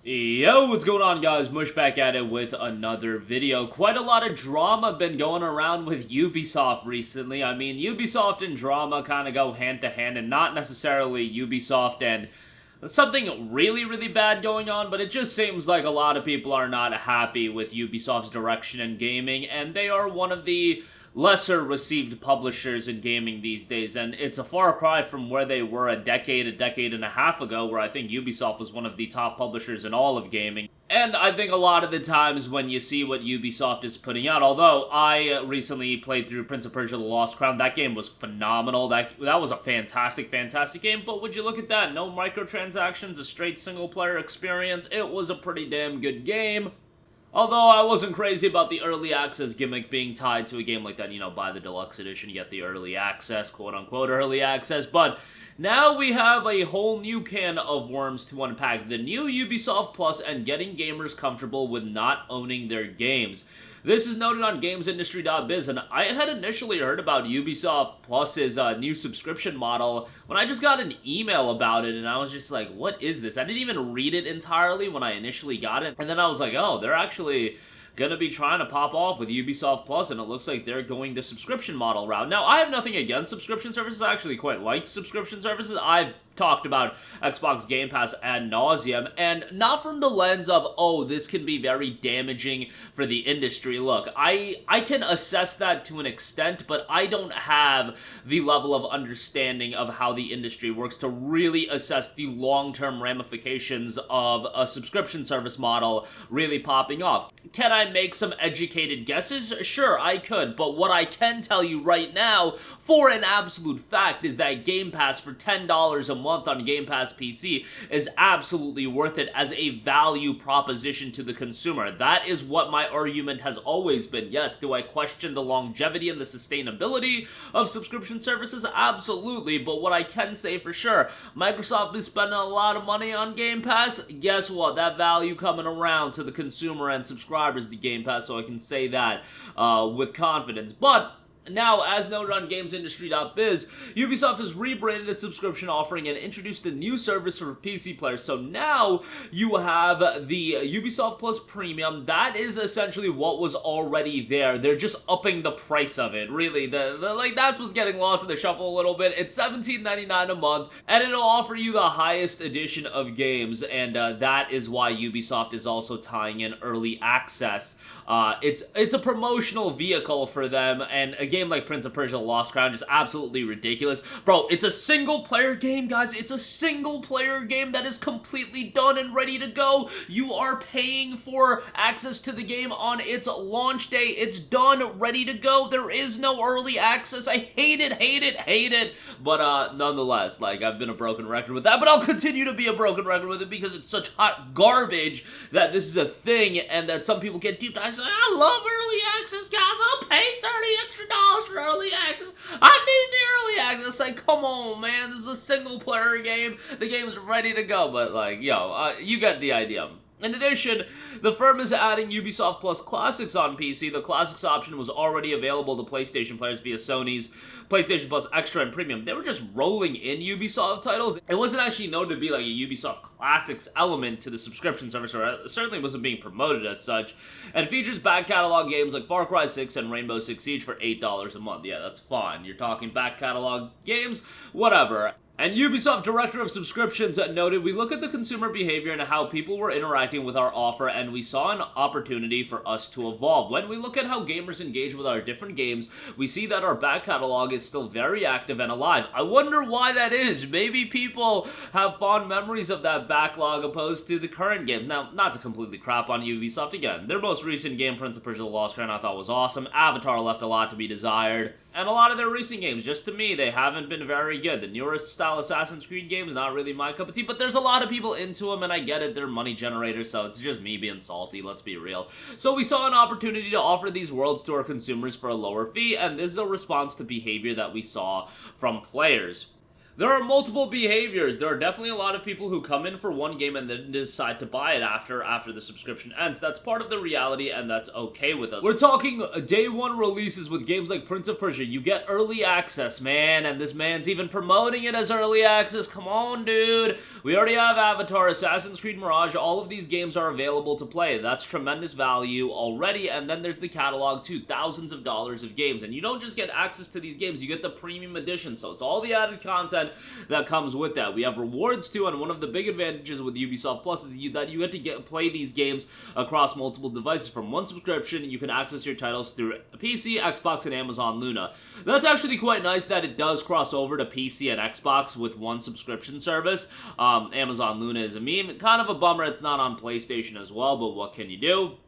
Yo, what's going on, guys? Mush back at it with another video. Quite a lot of drama been going around with Ubisoft recently. I mean, Ubisoft and drama kind of go hand to hand, and not necessarily Ubisoft and something really bad going on, but it just seems like a lot of people are not happy with Ubisoft's direction in gaming, and they are one of the lesser received publishers in gaming these days, and it's a far cry from where they were a decade and a half ago, where I think Ubisoft was one of the top publishers in all of gaming. And I think a lot of the times when you see what Ubisoft is putting out, although I recently played through Prince of Persia: The Lost Crown, that game was phenomenal. That was a fantastic game, but would you look at that? No microtransactions, a straight single-player experience. It was a pretty damn good game. Although I wasn't crazy about the early access gimmick being tied to a game like that, buy the deluxe edition, you get the early access, quote-unquote early access, but now we have a whole new can of worms to unpack. The new Ubisoft Plus and getting gamers comfortable with not owning their games. This is noted on GamesIndustry.biz, and I had initially heard about Ubisoft Plus's new subscription model when I just got an email about it, and I was just like, what is this? I didn't even read it entirely when I initially got it, and then I was like, oh, they're actually gonna be trying to pop off with Ubisoft Plus, and it looks like they're going the subscription model route. Now, I have nothing against subscription services. I actually quite like subscription services. I've talked about Xbox Game Pass ad nauseum, and not from the lens of, oh, this can be very damaging for the industry. Look, I can assess that to an extent, but I don't have the level of understanding of how the industry works to really assess the long-term ramifications of a subscription service model really popping off. Can I make some educated guesses? Sure, I could, but what I can tell you right now, for an absolute fact, is that Game Pass for $10 a month on Game Pass PC is absolutely worth it as a value proposition to the consumer. That is what my argument has always been. Yes, do I question the longevity and the sustainability of subscription services? Absolutely, but what I can say for sure, Microsoft is spending a lot of money on Game Pass. Guess what? That value coming around to the consumer and subscribers to Game Pass, so I can say that with confidence. But now, as noted on GamesIndustry.biz, Ubisoft has rebranded its subscription offering and introduced a new service for PC players. So now you have the Ubisoft Plus Premium. That is essentially what was already there. They're just upping the price of it. Really, like that's what's getting lost in the shuffle a little bit. It's $17.99 a month, and it'll offer you the highest edition of games. And that is why Ubisoft is also tying in early access. It's a promotional vehicle for them, and a game like Prince of Persia: The Lost Crown just absolutely ridiculous. Bro, it's a single-player game, guys. It's a single-player game that is completely done and ready to go. You are paying for access to the game on its launch day. It's done, ready to go. There is no early access. I hate it. But nonetheless, like, I've been a broken record with that, but I'll continue to be a broken record with it because it's such hot garbage that this is a thing and that some people get duped. I love early access, guys. I'll pay $30 extra for early access. I need the early access. Like, come on, man. This is a single-player game. The game's ready to go. But, like, you get the idea. In addition, the firm is adding Ubisoft Plus Classics on PC. The Classics option was already available to PlayStation players via Sony's PlayStation Plus Extra and Premium. They were just rolling in Ubisoft titles. It wasn't actually known to be like a Ubisoft Classics element to the subscription service, or it certainly wasn't being promoted as such. And it features back catalog games like Far Cry 6 and Rainbow Six Siege for $8 a month. Yeah, that's fine. You're talking back catalog games, whatever. And Ubisoft Director of Subscriptions noted, we look at the consumer behavior and how people were interacting with our offer, and we saw an opportunity for us to evolve. When we look at how gamers engage with our different games, we see that our back catalog is still very active and alive. I wonder why that is. Maybe people have fond memories of that backlog opposed to the current games. Now, not to completely crap on Ubisoft again. Their most recent game, Prince of Persia: The Lost Crown, I thought was awesome. Avatar left a lot to be desired. And a lot of their recent games, just to me, they haven't been very good. The newer style Assassin's Creed games, not really my cup of tea, but there's a lot of people into them, and I get it, they're money generators, so it's just me being salty, let's be real. So we saw an opportunity to offer these worlds to our consumers for a lower fee, and this is a response to behavior that we saw from players. There are multiple behaviors. There are definitely a lot of people who come in for one game and then decide to buy it after the subscription ends. That's part of the reality, and that's okay with us. We're talking day one releases with games like Prince of Persia. You get early access, man, and this man's even promoting it as early access. Come on, dude. We already have Avatar, Assassin's Creed Mirage. All of these games are available to play. That's tremendous value already, and then there's the catalog too. Thousands of dollars of games, and you don't just get access to these games. You get the premium edition, so it's all the added content that comes with that. We have rewards too, and one of the big advantages with Ubisoft Plus is that you get to play these games across multiple devices. From one subscription, you can access your titles through PC, Xbox, and Amazon Luna. That's actually quite nice that it does cross over to PC and Xbox with one subscription service. Amazon Luna is a meme. Kind of a bummer it's not on PlayStation as well, but what can you do?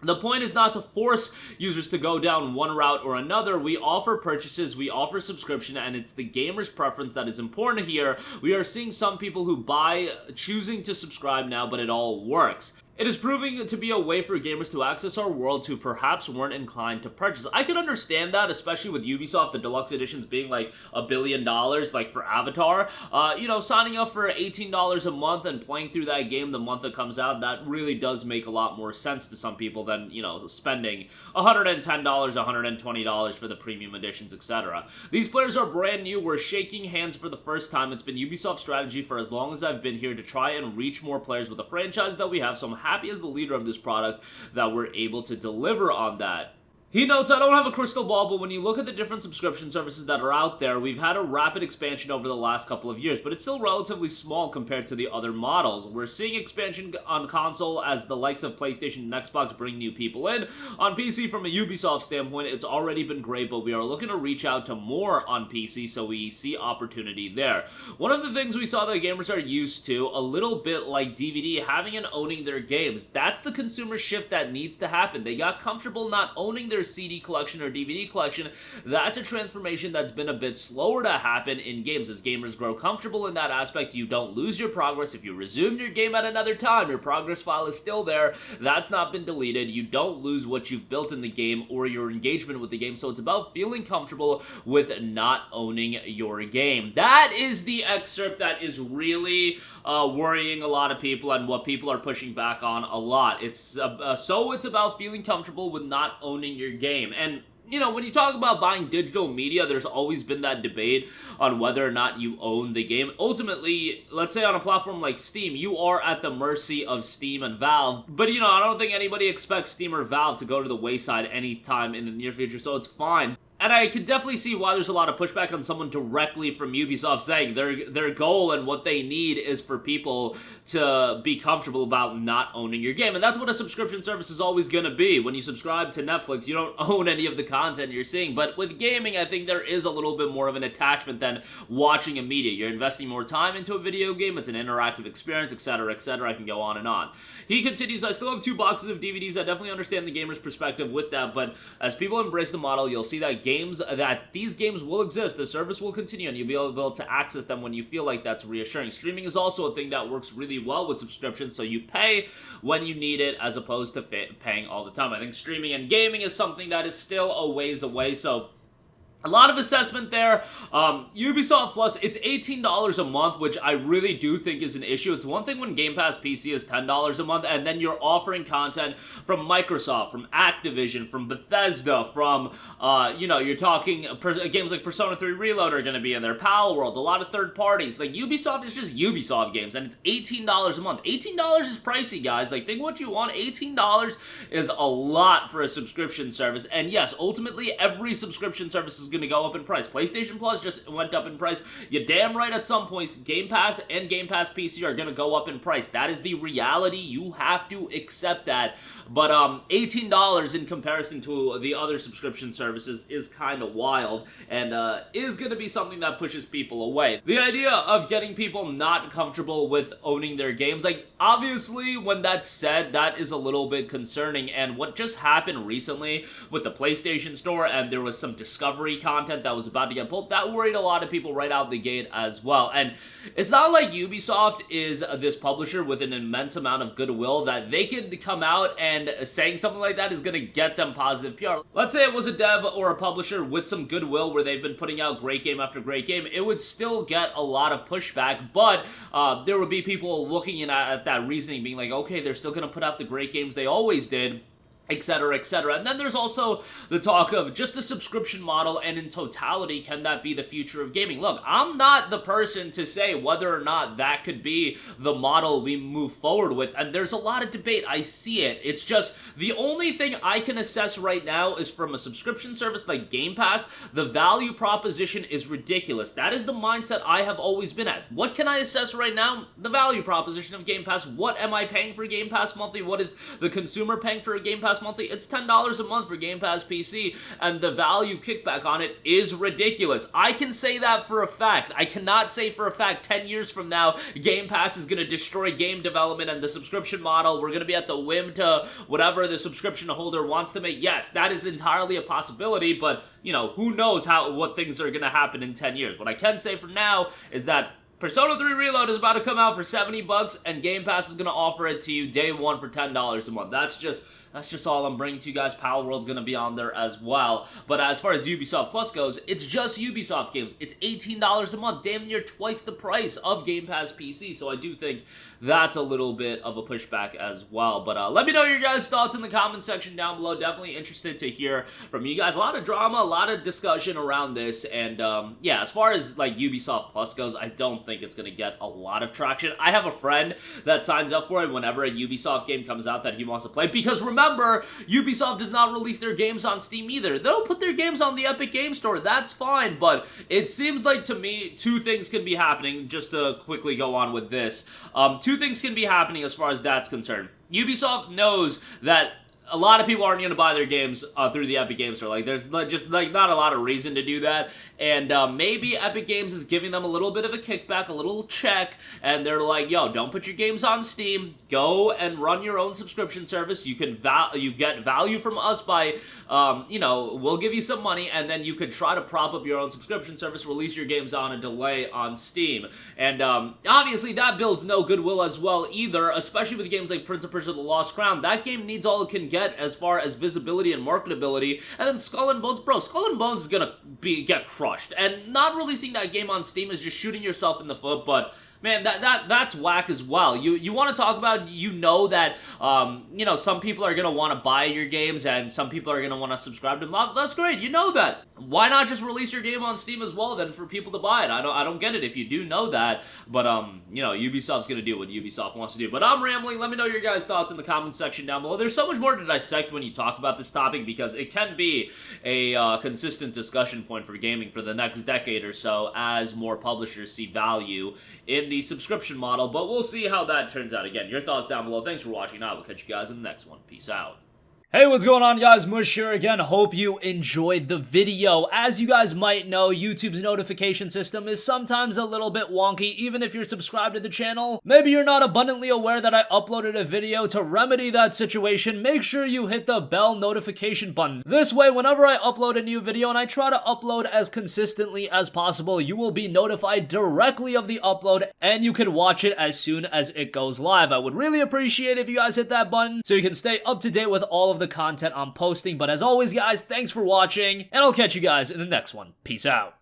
The point is not to force users to go down one route or another. We offer purchases, we offer subscription, and it's the gamer's preference that is important here. We are seeing some people who buy choosing to subscribe now, but it all works. It is proving to be a way for gamers to access our world who perhaps weren't inclined to purchase. I could understand that, especially with Ubisoft, the deluxe editions being like $1 billion, like for Avatar. You know, signing up for $18 a month and playing through that game the month it comes out, that really does make a lot more sense to some people than, you know, spending $110, $120 for the premium editions, etc. These players are brand new. We're shaking hands for the first time. It's been Ubisoft's strategy for as long as I've been here to try and reach more players with the franchise that we have, so I'm happy as the leader of this product that we're able to deliver on that. He notes, I don't have a crystal ball, but when you look at the different subscription services that are out there, we've had a rapid expansion over the last couple of years, but it's still relatively small compared to the other models. We're seeing expansion on console as the likes of PlayStation and Xbox bring new people in. On PC, from a Ubisoft standpoint, it's already been great, but we are looking to reach out to more on PC, so we see opportunity there. One of the things we saw that gamers are used to, a little bit like DVD, having and owning their games. That's the consumer shift that needs to happen. They got comfortable not owning their CD collection or DVD collection. That's a transformation that's been a bit slower to happen in games. As gamers grow comfortable in that aspect, you don't lose your progress. If you resume your game at another time, your progress file is still there. That's not been deleted. You don't lose what you've built in the game or your engagement with the game, so it's about feeling comfortable with not owning your game. That is the excerpt that is really worrying a lot of people and what people are pushing back on a lot. It's about feeling comfortable with not owning your game. And you know, when you talk about buying digital media, there's always been that debate on whether or not you own the game. Ultimately, let's say on a platform like Steam, you are at the mercy of Steam and Valve. But, you know, I don't think anybody expects Steam or Valve to go to the wayside anytime in the near future, so it's fine. And I can definitely see why there's a lot of pushback on someone directly from Ubisoft saying their goal and what they need is for people to be comfortable about not owning your game. And that's what a subscription service is always going to be. When you subscribe to Netflix, you don't own any of the content you're seeing. But with gaming, I think there is a little bit more of an attachment than watching a media. You're investing more time into a video game. It's an interactive experience, etc., etc. I can go on and on. He continues, I still have 2 boxes of DVDs. I definitely understand the gamer's perspective with that. But as people embrace the model, you'll see that these games will exist, the service will continue, and you'll be able to access them when you feel like that's reassuring. Streaming is also a thing that works really well with subscriptions, so you pay when you need it as opposed to paying all the time. I think streaming and gaming is something that is still a ways away, so a lot of assessment there. Ubisoft Plus, it's $18 a month, which I really do think is an issue. It's one thing when Game Pass PC is $10 a month, and then you're offering content from Microsoft, from Activision, from Bethesda, from, you know, you're talking games like Persona 3 Reload are going to be in there, Palworld, a lot of third parties. Like, Ubisoft is just Ubisoft games, and it's $18 a month. $18 is pricey, guys. Like, think what you want. $18 is a lot for a subscription service, and yes, ultimately, every subscription service is going to go up in price. PlayStation Plus just went up in price. You're damn right at some points, Game Pass and Game Pass PC are going to go up in price. That is the reality. You have to accept that. But $18 in comparison to the other subscription services is kind of wild, and is going to be something that pushes people away. The idea of getting people not comfortable with owning their games, like, obviously, when that's said, that is a little bit concerning, and what just happened recently with the PlayStation Store, and there was some discovery free content that was about to get pulled. That worried a lot of people right out the gate as well. And it's not like Ubisoft is this publisher with an immense amount of goodwill that they could come out and saying something like that is going to get them positive PR. Let's say it was a dev or a publisher with some goodwill where they've been putting out great game after great game, it would still get a lot of pushback, but there would be people looking at that reasoning being like, okay, they're still going to put out the great games they always did, etc, etc. And then there's also the talk of just the subscription model, and in totality, can that be the future of gaming? Look, I'm not the person to say whether or not that could be the model we move forward with, and there's a lot of debate. I see it. It's just the only thing I can assess right now is from a subscription service like Game Pass, the value proposition is ridiculous. That is the mindset I have always been at. What can I assess right now? The value proposition of Game Pass. What am I paying for Game Pass monthly? What is the consumer paying for a Game Pass monthly? It's $10 a month for Game Pass PC, and the value kickback on it is ridiculous. I can say that for a fact. I cannot say for a fact 10 years from now Game Pass is going to destroy game development and the subscription model. We're going to be at the whim to whatever the subscription holder wants to make. Yes, that is entirely a possibility, but you know, who knows what things are going to happen in 10 years. What I can say for now is that Persona 3 Reload is about to come out for $70, and Game Pass is going to offer it to you day one for $10 a month. That's just all I'm bringing to you guys. Pal World's going to be on there as well. But as far as Ubisoft Plus goes, it's just Ubisoft games. It's $18 a month, damn near twice the price of Game Pass PC. So I do think that's a little bit of a pushback as well. But let me know your guys' thoughts in the comment section down below. Definitely interested to hear from you guys. A lot of drama, a lot of discussion around this. And yeah, as far as like Ubisoft Plus goes, I don't think it's going to get a lot of traction. I have a friend that signs up for it whenever a Ubisoft game comes out that he wants to play, because remember, Ubisoft does not release their games on Steam either. They'll put their games on the Epic Game Store. That's fine, but it seems like to me two things can be happening. Just to quickly go on with this, two things can be happening as far as that's concerned. Ubisoft knows that a lot of people aren't going to buy their games through the Epic Games Store. Like, there's just like not a lot of reason to do that. And maybe Epic Games is giving them a little bit of a kickback, a little check, and they're like, yo, don't put your games on Steam. Go and run your own subscription service. You can you get value from us by, you know, we'll give you some money, and then you could try to prop up your own subscription service, release your games on a delay on Steam. And obviously that builds no goodwill as well either, especially with games like Prince of Persia: The Lost Crown. That game needs all it can get as far as visibility and marketability. And then Skull and Bones, bro, Skull and Bones is gonna get crushed, and not releasing that game on Steam is just shooting yourself in the foot. But man, that's whack as well. You want to talk about, you know, that you know, some people are gonna want to buy your games and some people are gonna want to subscribe to them. That's great, you know that. Why not just release your game on Steam as well then for people to buy it? I don't get it if you do know that, but you know, Ubisoft's gonna do what Ubisoft wants to do. But I'm rambling. Let me know your guys' thoughts in the comment section down below. There's so much more to dissect when you talk about this topic, because it can be a consistent discussion point for gaming for the next decade or so as more publishers see value in the subscription model. But we'll see how that turns out. Again, your thoughts down below. Thanks for watching. I will catch you guys in the next one. Peace out. Hey, what's going on, guys? Mush here again. Hope you enjoyed the video. As you guys might know, YouTube's notification system is sometimes a little bit wonky, even if you're subscribed to the channel. Maybe you're not abundantly aware that I uploaded a video. To remedy that situation, make sure you hit the bell notification button. This way, whenever I upload a new video, and I try to upload as consistently as possible, you will be notified directly of the upload, and you can watch it as soon as it goes live. I would really appreciate if you guys hit that button so you can stay up to date with all of the content I'm posting. But as always, guys, thanks for watching, and I'll catch you guys in the next one. Peace out.